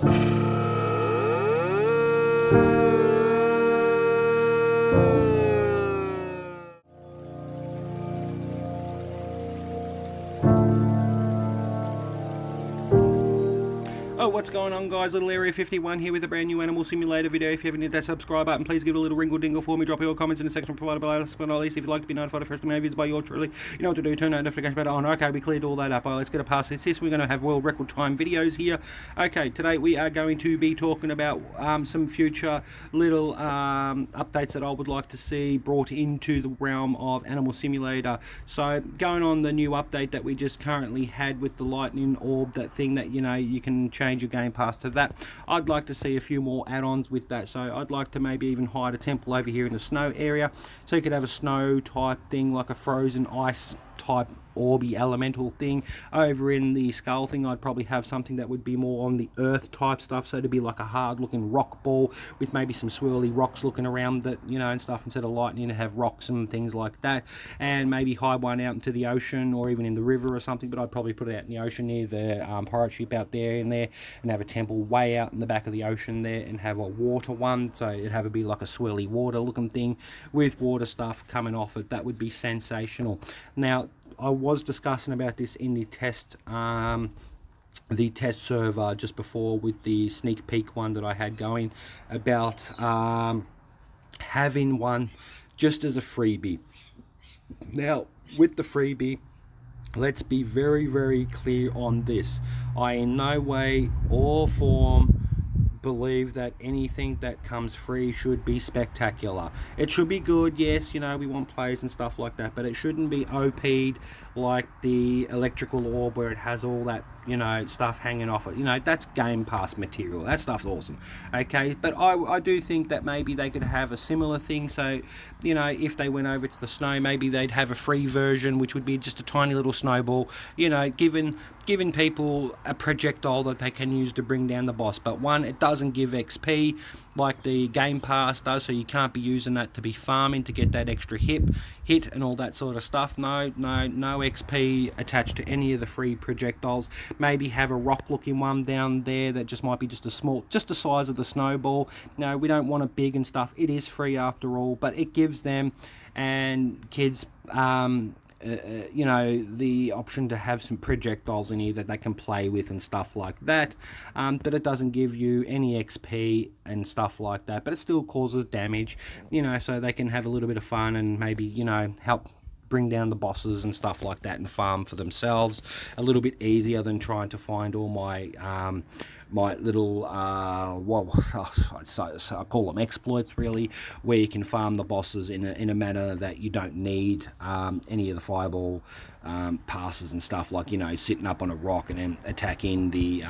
Oh, what's going on, guys? Little Area 51 here with a brand new Animal Simulator video. If you haven't hit that subscribe button, please give it a little ringle dingle for me. Drop your comments in the section provided below. Last but not least, if you'd like to be notified of first new videos by yours truly, you know what to do. Turn that notification bell on. Okay, we cleared all that up. Let's get it past this. We're going to have world record time videos here. Okay, today we are going to be talking about some future little updates that I would like to see brought into the realm of Animal Simulator. So, going on the new update that we just currently had with the lightning orb, that thing that, you know, you can change your game pass to that. I'd like to see a few more add-ons with that. So I'd like to maybe even hide a temple over here in the snow area, so you could have a snow type thing, like a frozen ice type orby elemental thing. Over in the skull thing, I'd probably have something that would be more on the earth type stuff, so to be like a hard looking rock ball with maybe some swirly rocks looking around it, you know, and stuff. Instead of lightning, to have rocks and things like that, and maybe hide one out into the ocean or even in the river or something. But I'd probably put it out in the ocean near the pirate ship out there and have a temple way out in the back of the ocean there, and have a water one, so it'd have it be like a swirly water looking thing with water stuff coming off it. That would be sensational. Now, I was discussing about this in the test server just before, with the sneak peek one that I had going, about having one just as a freebie. Now, with the freebie, let's be very, very clear on this. I in no way or form believe that anything that comes free should be spectacular. It should be good, yes, you know, we want plays and stuff like that, but it shouldn't be OP'd like the electrical orb, where it has all that, you know, stuff hanging off it. You know, that's Game Pass material. That stuff's awesome. Okay, but I do think that maybe they could have a similar thing. So, you know, if they went over to the snow, maybe they'd have a free version, which would be just a tiny little snowball, you know, giving people a projectile that they can use to bring down the boss. But one, it doesn't give XP like the Game Pass does, so you can't be using that to be farming to get that extra hit and all that sort of stuff. No XP attached to any of the free projectiles. Maybe have a rock looking one down there that just might be just the size of the snowball. No, we don't want it big and stuff. It is free after all, but it gives them and kids you know, the option to have some projectiles in here that they can play with and stuff like that. But it doesn't give you any XP and stuff like that, but it still causes damage, you know, so they can have a little bit of fun and maybe, you know, help bring down the bosses and stuff like that and farm for themselves a little bit easier than trying to find all my my little so I call them exploits, really, where you can farm the bosses in a manner that you don't need any of the fireball passes and stuff, like, you know, sitting up on a rock and then attacking the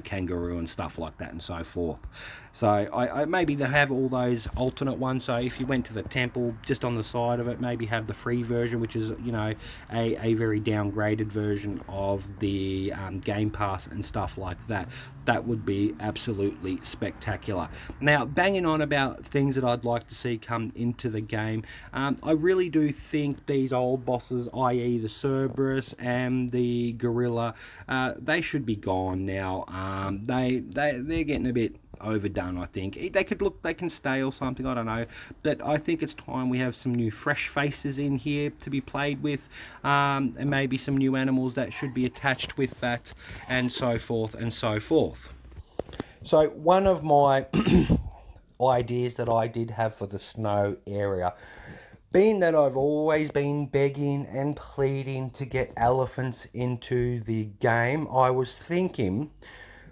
kangaroo and stuff like that and so forth. So I maybe they have all those alternate ones. So if you went to the temple, just on the side of it, maybe have the free version, which is, you know, a very downgraded version of the Game Pass and stuff like that. That would be absolutely spectacular. Now, banging on about things that I'd like to see come into the game, I really do think these old bosses, i.e. the Cerberus and the Gorilla, they should be gone now. They're getting a bit overdone, I think. They can stay or something, I don't know, but I think it's time we have some new fresh faces in here to be played with, and maybe some new animals that should be attached with that, and so forth and so forth. So one of my ideas that I did have for the snow area, being that I've always been begging and pleading to get elephants into the game, I was thinking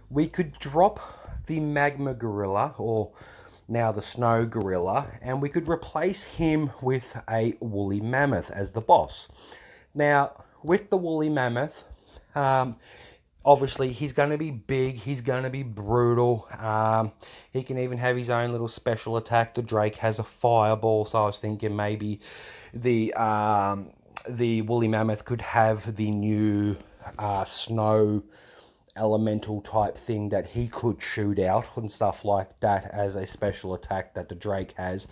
we could drop the magma gorilla, or now the snow gorilla, and we could replace him with a woolly mammoth as the boss. Now, with the woolly mammoth, obviously he's going to be big, he's going to be brutal, he can even have his own little special attack. The Drake has a fireball, so I was thinking maybe the woolly mammoth could have the new snow elemental type thing that he could shoot out and stuff like that as a special attack that the Drake has.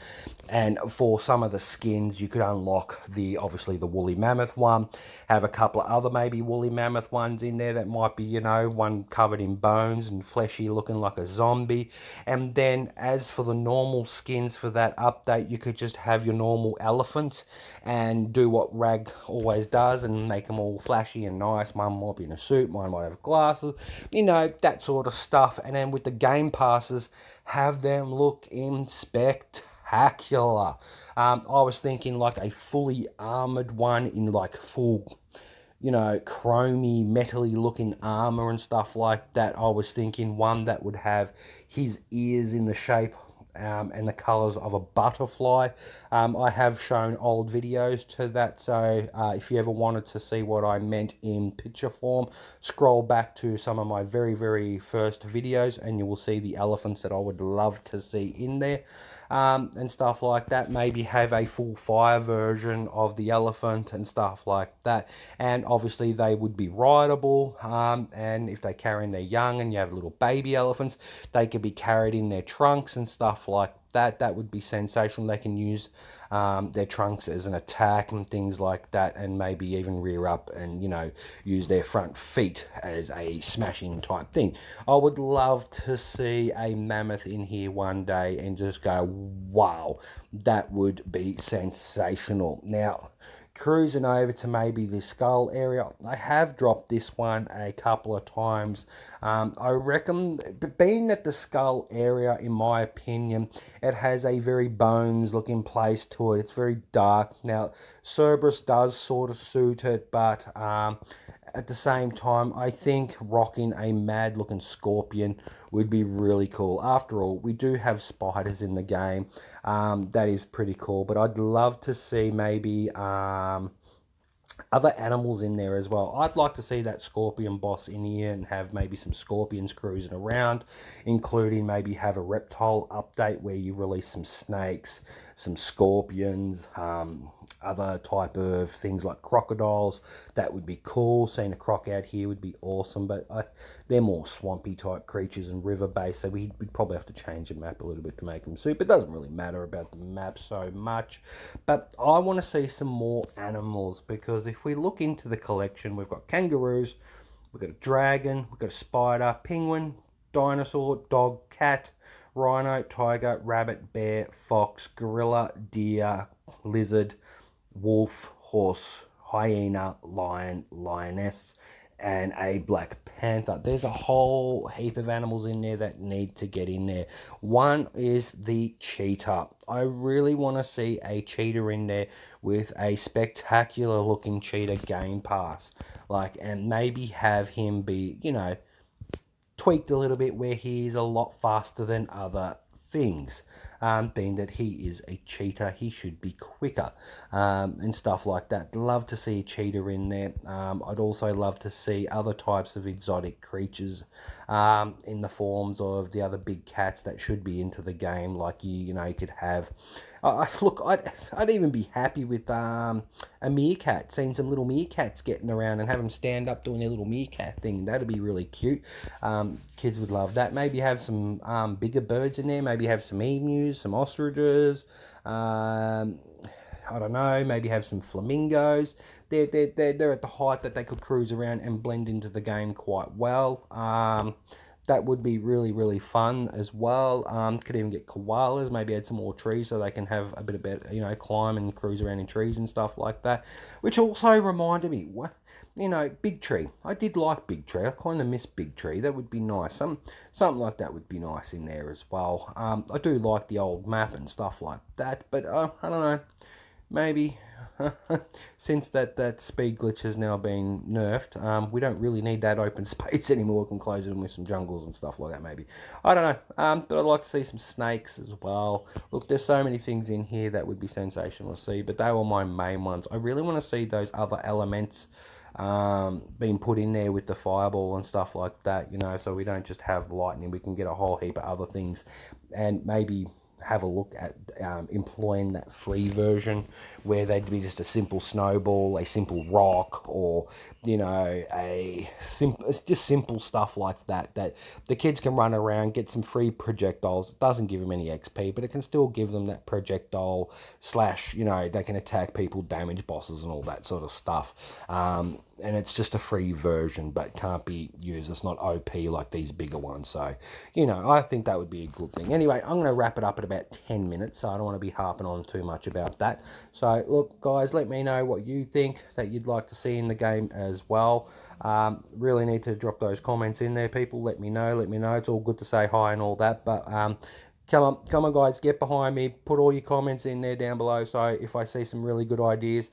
And for some of the skins, you could unlock obviously the woolly mammoth one, have a couple of other maybe woolly mammoth ones in there that might be, you know, one covered in bones and fleshy looking like a zombie. And then as for the normal skins for that update, you could just have your normal elephant and do what Rag always does and make them all flashy and nice. One might be in a suit, one might have glasses, you know, that sort of stuff. And then with the game passes, have them look spectacular. I was thinking like a fully armored one in like full, you know, chromy, metally looking armor and stuff like that. I was thinking one that would have his ears in the shape and the colors of a butterfly. I have shown old videos to that, so if you ever wanted to see what I meant in picture form, scroll back to some of my very first videos and you will see the elephants that I would love to see in there. And stuff like that. Maybe have a full fire version of the elephant and stuff like that. And obviously they would be rideable, and if they're carrying their young and you have little baby elephants, they could be carried in their trunks and stuff like that. That would be sensational. They can use their trunks as an attack and things like that, and maybe even rear up and, you know, use their front feet as a smashing type thing. I would love to see a mammoth in here one day and just go, wow, that would be sensational. Now, cruising over to maybe the skull area, I have dropped this one a couple of times. I reckon being at the skull area, in my opinion, it has a very bones looking place to it. It's very dark. Now Cerberus does sort of suit it, but at the same time, I think rocking a mad looking scorpion would be really cool. After all, we do have spiders in the game. That is pretty cool, but I'd love to see maybe other animals in there as well. I'd like to see that scorpion boss in here and have maybe some scorpions cruising around, including maybe have a reptile update where you release some snakes, some scorpions, other type of things like crocodiles. That would be cool. Seeing a croc out here would be awesome, but they're more swampy type creatures and river based, so we'd probably have to change the map a little bit to make them suit. But it doesn't really matter about the map so much. But I want to see some more animals, because if we look into the collection, we've got kangaroos, we've got a dragon, we've got a spider, penguin, dinosaur, dog, cat, rhino, tiger, rabbit, bear, fox, gorilla, deer, lizard, wolf, horse, hyena, lion, lioness, and a black panther. There's a whole heap of animals in there that need to get in there. One is the cheetah. I really want to see a cheetah in there with a spectacular looking cheetah game pass, like, and maybe have him be, you know, tweaked a little bit where he's a lot faster than other things. Being that he is a cheetah, he should be quicker, and stuff like that. Love to see a cheetah in there. I'd also love to see other types of exotic creatures in the forms of the other big cats that should be into the game. Like you know, you could have. Look, I'd even be happy with a meerkat. Seeing some little meerkats getting around and have them stand up doing their little meerkat thing. That'd be really cute. Kids would love that. Maybe have some bigger birds in there. Maybe have some emus, some ostriches. I don't know. Maybe have some flamingos. They're at the height that they could cruise around and blend into the game quite well. That would be really fun as well. Could even get koalas, maybe add some more trees so they can have a bit of better, you know, climb and cruise around in trees and stuff like that. Which also reminded me, you know, Big Tree. I did like Big Tree. I kind of miss Big Tree. That would be nice. Something like that would be nice in there as well. I do like the old map and stuff like that, but I don't know. Maybe since that speed glitch has now been nerfed, we don't really need that open space anymore. We can close it in with some jungles and stuff like that, maybe. I don't know. But I'd like to see some snakes as well. Look, there's so many things in here that would be sensational to see, but they were my main ones. I really want to see those other elements being put in there with the fireball and stuff like that, you know, so we don't just have lightning. We can get a whole heap of other things, and maybe have a look at employing that free version, where they'd be just a simple snowball, a simple rock, or just simple stuff like that, that the kids can run around, get some free projectiles. It doesn't give them any XP, but it can still give them that projectile slash, they can attack people, damage bosses, and all that sort of stuff. And it's just a free version, but can't be used. It's not OP like these bigger ones. So, I think that would be a good thing. Anyway, I'm going to wrap it up at about 10 minutes, so I don't want to be harping on too much about that. So, look, guys, let me know what you think that you'd like to see in the game as well. Really need to drop those comments in there, people. Let me know. It's all good to say hi and all that, but come on, guys, get behind me. Put all your comments in there down below. So if I see some really good ideas,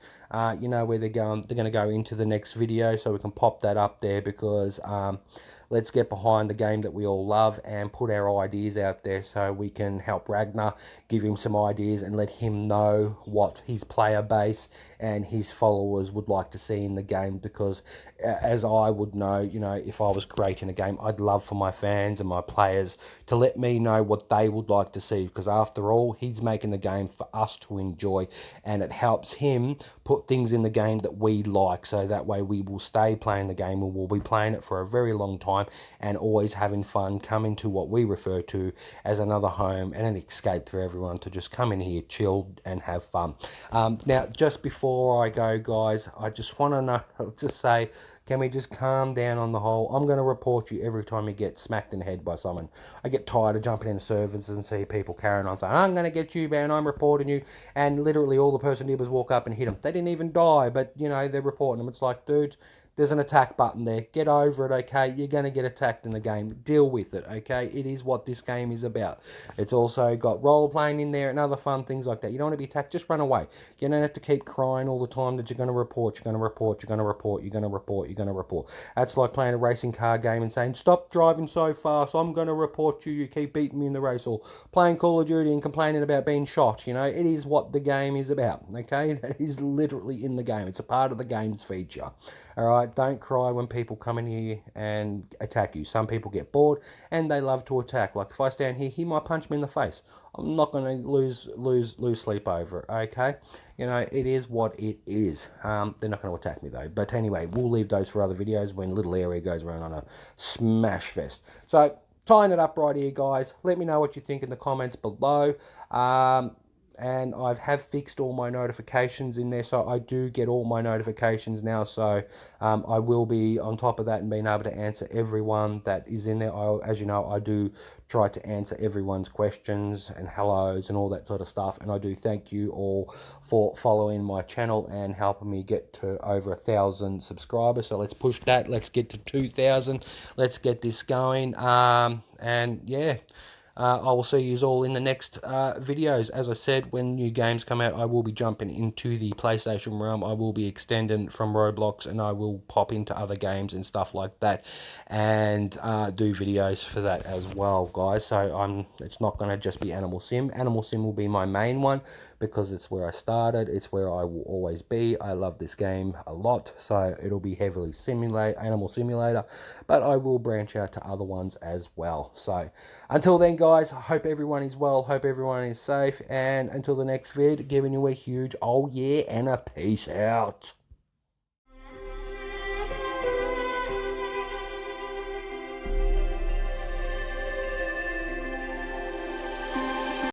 you know where they're going. They're going to go into the next video, so we can pop that up there, because let's get behind the game that we all love and put our ideas out there, so we can help Ragnar, give him some ideas, and let him know what his player base and his followers would like to see in the game. Because as I would know, if I was creating a game, I'd love for my fans and my players to let me know what they would like to see, because after all, he's making the game for us to enjoy, and it helps him put things in the game that we like, so that way we will stay playing the game, and we'll be playing it for a very long time, and always having fun, coming to what we refer to as another home and an escape for everyone to just come in here, chill and have fun. Now, just before I go, guys, I just want to know, just say, can we just calm down on the whole? I'm going to report you every time you get smacked in the head by someone. I get tired of jumping into servers and see people carrying on saying, I'm going to get you, man, I'm reporting you. And literally all the person did was walk up and hit them. They didn't even die, but, they're reporting them. It's like, dude, there's an attack button there. Get over it, okay? You're going to get attacked in the game. Deal with it, okay? It is what this game is about. It's also got role-playing in there and other fun things like that. You don't want to be attacked, just run away. You don't have to keep crying all the time that you're going to report, you're going to report, you're going to report, you're going to report, you're going to report. That's like playing a racing car game and saying, stop driving so fast, I'm going to report you, you keep beating me in the race. Or playing Call of Duty and complaining about being shot. It is what the game is about, okay? That is literally in the game. It's a part of the game's feature. All right, don't cry when people come in here and attack you. Some people get bored and they love to attack. Like if I stand here, he might punch me in the face. I'm not going to lose sleep over it, okay? It is what it is. They're not going to attack me though. But anyway, we'll leave those for other videos when little area goes around on a smash fest. So tying it up right here, guys. Let me know what you think in the comments below. And I have fixed all my notifications in there, so I do get all my notifications now, so I will be on top of that and being able to answer everyone that is in there. As you know, I do try to answer everyone's questions and hellos and all that sort of stuff, and I do thank you all for following my channel and helping me get to over 1,000 subscribers. So let's push that. Let's get to 2,000. Let's get this going. And yeah, I will see you all in the next videos. As I said, when new games come out, I will be jumping into the PlayStation realm. I will be extending from Roblox, and I will pop into other games and stuff like that, and do videos for that as well, guys. So it's not going to just be Animal Sim. Animal Sim will be my main one, because it's where I started. It's where I will always be. I love this game a lot, so it'll be heavily Animal Simulator, but I will branch out to other ones as well. So until then, guys, I hope everyone is well, hope everyone is safe, and until the next vid, giving you a huge oh yeah and a peace out.